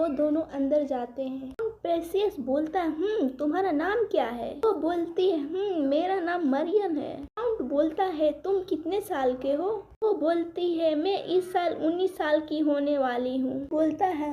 वो दोनों अंदर जाते हैं। प्रेसियस बोलता है तुम्हारा नाम क्या है? वो बोलती है मेरा नाम मरियम है। काउंट बोलता है तुम कितने साल के हो? वो बोलती है मैं इस साल 19 साल की होने वाली हूँ। बोलता है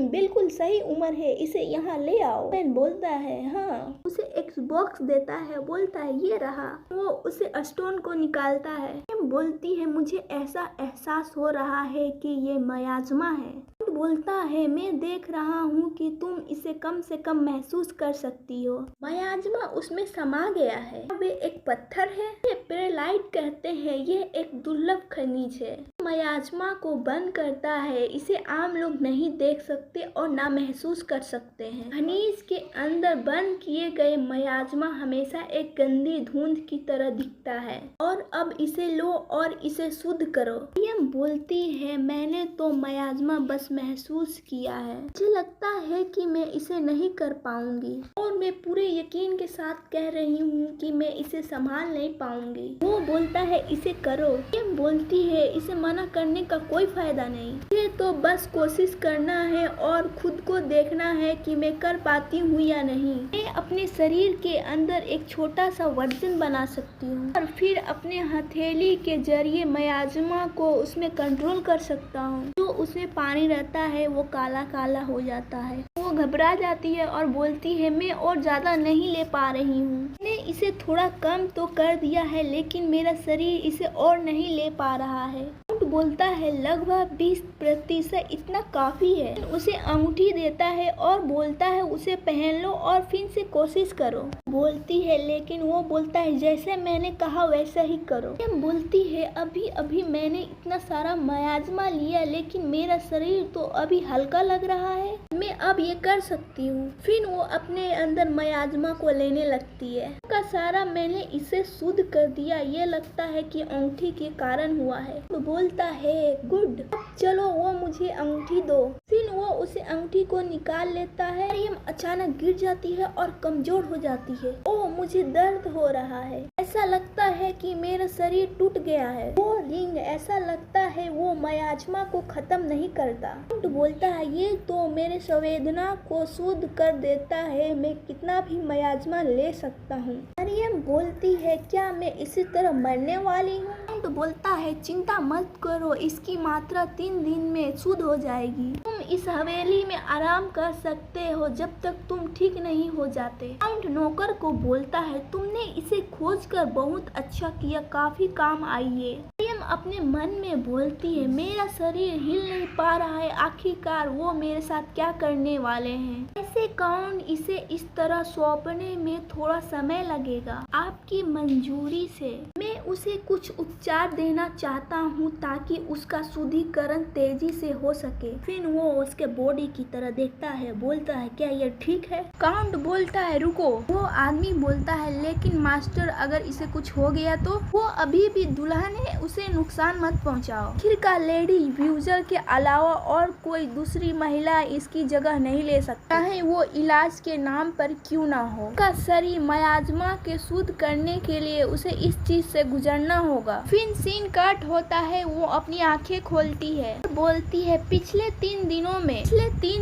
बिल्कुल सही उम्र है, इसे यहाँ ले आओ। मैन बोलता है हाँ। उसे एक बॉक्स देता है, बोलता है ये रहा। वो उसे स्टोन को निकालता है। बोलती है मुझे ऐसा एहसास हो रहा है कि ये मयाजमा है। बोलता है मैं देख रहा हूँ कि तुम इसे कम से कम महसूस कर सकती हो। मयाजमा उसमें समा गया है। वे एक पत्थर है। ये पेरेलाइट कहते हैं। ये एक दुर्लभ खनिज है। मयाजमा को बंद करता है। इसे आम लोग नहीं देख सकते और ना महसूस कर सकते हैं। खनिज के अंदर बंद किए गए मयाजमा हमेशा एक गंदी धुंध की तरह दिखता है। और अब इसे लो और इसे शुद्ध करो। मरियम बोलती है मैंने तो मयाजमा बस महसूस किया है। मुझे लगता है कि मैं इसे नहीं कर पाऊंगी और मैं पूरे यकीन के साथ कह रही हूँ कि मैं इसे संभाल नहीं पाऊंगी। वो बोलता है इसे करो। मरियम बोलती है इसे मना करने का कोई फायदा नहीं। ये तो बस कोशिश करना है और खुद को देखना है कि मैं कर पाती हूँ या नहीं। मैं अपने शरीर के अंदर एक छोटा सा वर्जन बना सकती हूँ और फिर अपने हथेली के जरिए मयाजमा को उसमें कंट्रोल कर सकता हूँ। जो उसमें पानी रहता है वो काला काला हो जाता है। वो घबरा जाती है और बोलती है मैं और ज्यादा नहीं ले पा रही हूँ। मैंने इसे थोड़ा कम तो कर दिया है लेकिन मेरा शरीर इसे और नहीं ले पा रहा है। बोलता है लगभग 20% इतना काफी है। उसे अंगूठी देता है और बोलता है उसे पहन लो और फिर से कोशिश करो। बोलती है लेकिन वो बोलता है जैसे मैंने कहा वैसा ही करो। बोलती है अभी अभी मैंने इतना सारा मयाजमा लिया लेकिन मेरा शरीर तो अभी हल्का लग रहा है। मैं अब ये कर सकती हूँ। फिर वो अपने अंदर मयाजमा को लेने लगती है। का सारा मैंने इसे शुद्ध कर दिया। ये लगता है कि अंगूठी के कारण हुआ है। तो बोलता है गुड, चलो वो मुझे अंगूठी दो। फिर वो उसे अंगूठी को निकाल लेता है। मरियम अचानक गिर जाती है और कमजोर हो जाती है। ओह मुझे दर्द हो रहा है। ऐसा लगता है कि मेरा शरीर टूट गया है। वो रिंग ऐसा लगता है वो मयाजमा को खत्म नहीं करता। तो बोलता है ये तो मेरे संवेदना को शुद्ध कर देता है। मैं कितना भी मयाजमा ले सकता हूँ। मरियम बोलती है क्या मैं इसी तरह मरने वाली हूँ? तो बोलता है चिंता मत करो, इसकी मात्रा 3 दिन में शुद्ध हो जाएगी। तुम इस हवेली में आराम कर सकते हो जब तक तुम ठीक नहीं हो जाते। काउंट नौकर को बोलता है तुमने इसे खोज कर बहुत अच्छा किया, काफी काम आई है। मरियम अपने मन में बोलती है मेरा शरीर हिल नहीं पा रहा है, आखिरकार वो मेरे साथ क्या करने वाले हैं। ऐसे काउंट इसे इस तरह सौंपने में थोड़ा समय लगेगा। आपकी मंजूरी से मैं उसे कुछ उपचार देना चाहता हूँ ताकि उसका शुद्धिकरण तेजी से हो सके। फिर वो उसके बॉडी की तरह देखता है, बोलता है क्या ये ठीक है? काउंट बोलता है रुको। वो आदमी बोलता है लेकिन मास्टर अगर इसे कुछ हो गया तो? वो अभी भी दुल्हन है, उसे नुकसान मत पहुँचाओ। आखिरकार लेडी व्यूजर के अलावा और कोई दूसरी महिला इसकी जगह नहीं ले सकता है, वो इलाज के नाम पर क्यों ना हो। उसका शरीर मयाजमा के शुद्ध करने के लिए उसे इस चीज से गुजरना होगा। फिर सीन कट होता है। वो अपनी आंखें खोलती है, बोलती है पिछले 3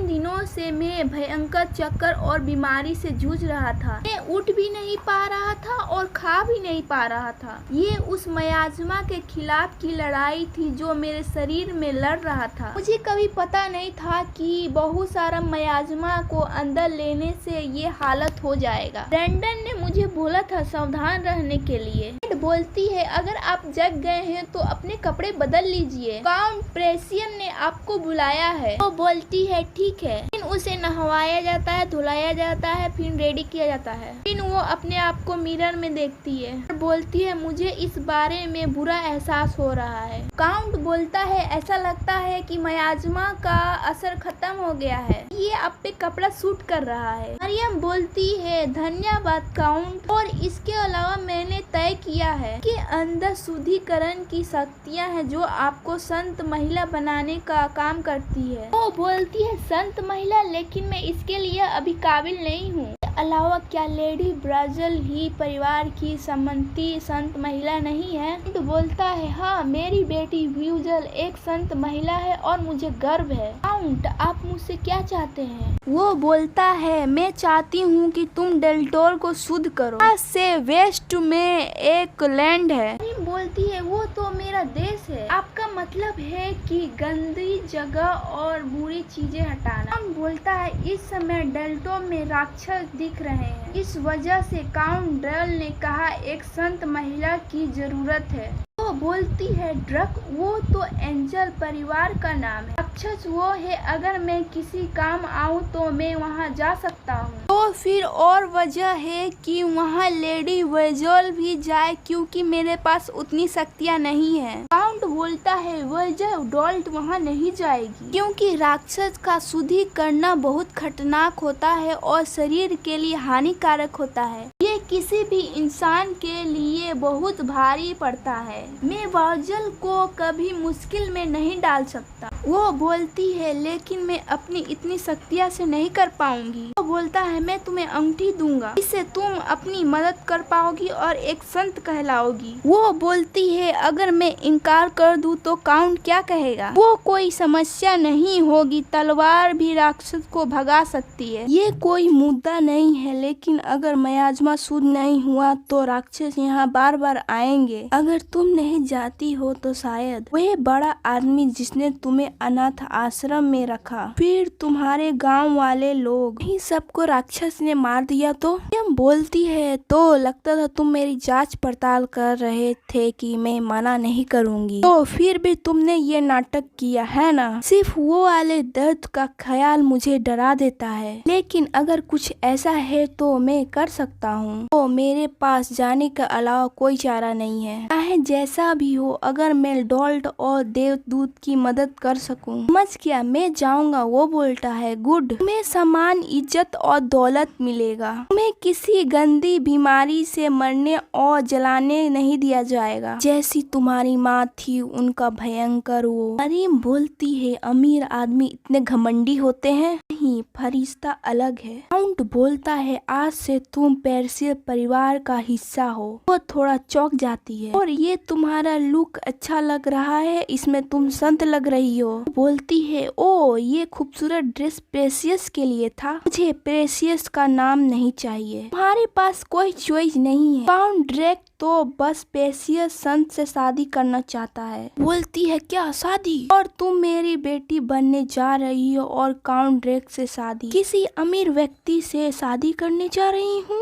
दिनों से मैं भयंकर चक्कर और बीमारी से जूझ रहा था। मैं उठ भी नहीं पा रहा था और खा भी नहीं पा रहा था। ये उस मयाजमा के खिलाफ की लड़ाई थी जो मेरे शरीर में लड़ रहा था। मुझे कभी पता नहीं था कि बहुत सारा मयाजमा को अंदर लेने से ये हालत हो जाएगा। ब्रेंडन ने मुझे बोला था सावधान रहने के लिए। बोलती है अगर आप जग गए हैं तो अपने कपड़े बदल लीजिए, काउंट प्रेसियन ने आपको बुलाया है। वो बोलती है ठीक है। फिर उसे नहवाया जाता है, धुलाया जाता है, फिर रेडी किया जाता है। फिर वो अपने आप को मिरर में देखती है और बोलती है मुझे इस बारे में बुरा एहसास हो रहा है। काउंट बोलता है ऐसा लगता है कि मयाजमा का असर खत्म हो गया है, ये आप पे कपड़ा सूट कर रहा है। मरियम बोलती है धन्यवाद काउंट, और इसके अलावा मैंने तय किया है कि अंदर शुद्धिकरण की शक्तियाँ हैं जो आपको संत महिला बनाने का काम करती है। वो बोलती है संत महिला, लेकिन मैं इसके लिए अभी काबिल नहीं हूँ। अलावा क्या लेडी ब्राजल ही परिवार की सम्मानित संत महिला नहीं है? काउंट बोलता है, हाँ, मेरी बेटी ब्यूजल एक संत महिला है और मुझे गर्व है। काउंट, आप मुझसे क्या चाहते हैं? वो बोलता है, मैं चाहती हूँ कि तुम डेल्टोर को शुद्ध करो। आज से वेस्ट में एक लैंड है। मरियम बोलती है, वो तो मेरा देश है। आपका मतलब है कि गंदी जगह और बुरी चीजें हटाना। काउंट बोलता है, इस समय डेल्टो में राक्षस दिख रहे हैं। इस वजह से काउंट ड्रेल ने कहा एक संत महिला की जरूरत है। वो बोलती है, ड्रक, वो तो एंजल परिवार का नाम है। राक्षस वो है, अगर मैं किसी काम आऊँ तो मैं वहाँ जा सकता हूँ। तो फिर और वजह है कि वहाँ लेडी वर्जल भी जाए, क्योंकि मेरे पास उतनी शक्तियाँ नहीं है। काउंट बोलता है, वर्जल डॉल्ट वहाँ नहीं जाएगी, क्योंकि राक्षस का शुद्धि करना बहुत खतरनाक होता है और शरीर के लिए हानिकारक होता है। ये किसी भी इंसान के लिए बहुत भारी पड़ता है। मैं वर्जल को कभी मुश्किल में नहीं डाल सकता। वो बोलती है, लेकिन मैं अपनी इतनी शक्तियाँ से नहीं कर पाऊंगी। वो बोलता है, मैं तुम्हें अंगूठी दूंगा, इससे तुम अपनी मदद कर पाओगी और एक संत कहलाओगी। वो बोलती है, अगर मैं इनकार कर दूं तो काउंट क्या कहेगा? वो कोई समस्या नहीं होगी, तलवार भी राक्षस को भगा सकती है। ये कोई मुद्दा नहीं है, लेकिन अगर मियाज़मा शुद्ध नहीं हुआ तो राक्षस यहाँ बार बार आएंगे। अगर तुम नहीं जाती हो तो शायद वह बड़ा आदमी जिसने तुम्हें अनाथ आश्रम में रखा, फिर तुम्हारे गांव वाले लोग, ही सबको राक्षस ने मार दिया तो? मरियम बोलती है, तो लगता था तुम मेरी जांच पड़ताल कर रहे थे कि मैं मना नहीं करूंगी, तो फिर भी तुमने ये नाटक किया है ना? सिर्फ वो वाले दर्द का ख्याल मुझे डरा देता है, लेकिन अगर कुछ ऐसा है तो मैं कर सकता हूँ। तो मेरे पास जाने के अलावा कोई चारा नहीं है। चाहे जैसा भी हो, अगर मैं डॉल्ट और देवदूत की मदद कर सकूं। समझ गया, मैं जाऊंगा। वो बोलता है, गुड, तुम्हें समान इज्जत और दौलत मिलेगा। तुम्हें किसी गंदी बीमारी से मरने और जलाने नहीं दिया जाएगा, जैसी तुम्हारी माँ थी उनका भयंकर वो। मरियम बोलती है, अमीर आदमी इतने घमंडी होते हैं? नहीं, फरिश्ता अलग है। काउंट बोलता है, आज से तुम पेर्सियन परिवार का हिस्सा हो। वो थोड़ा चौंक जाती है, और ये तुम्हारा लुक अच्छा लग रहा है, इसमें तुम संत लग रही हो। बोलती है, ओ, ये खूबसूरत ड्रेस प्रेसियस के लिए था। मुझे प्रेसियस का नाम नहीं चाहिए। तुम्हारे पास कोई चॉइस नहीं है। काउंट ड्रेक तो बस प्रेसियस संत से शादी करना चाहता है। बोलती है, क्या शादी? और तुम मेरी बेटी बनने जा रही हो और काउंट ड्रेक से शादी? किसी अमीर व्यक्ति से शादी करने जा रही हूँ?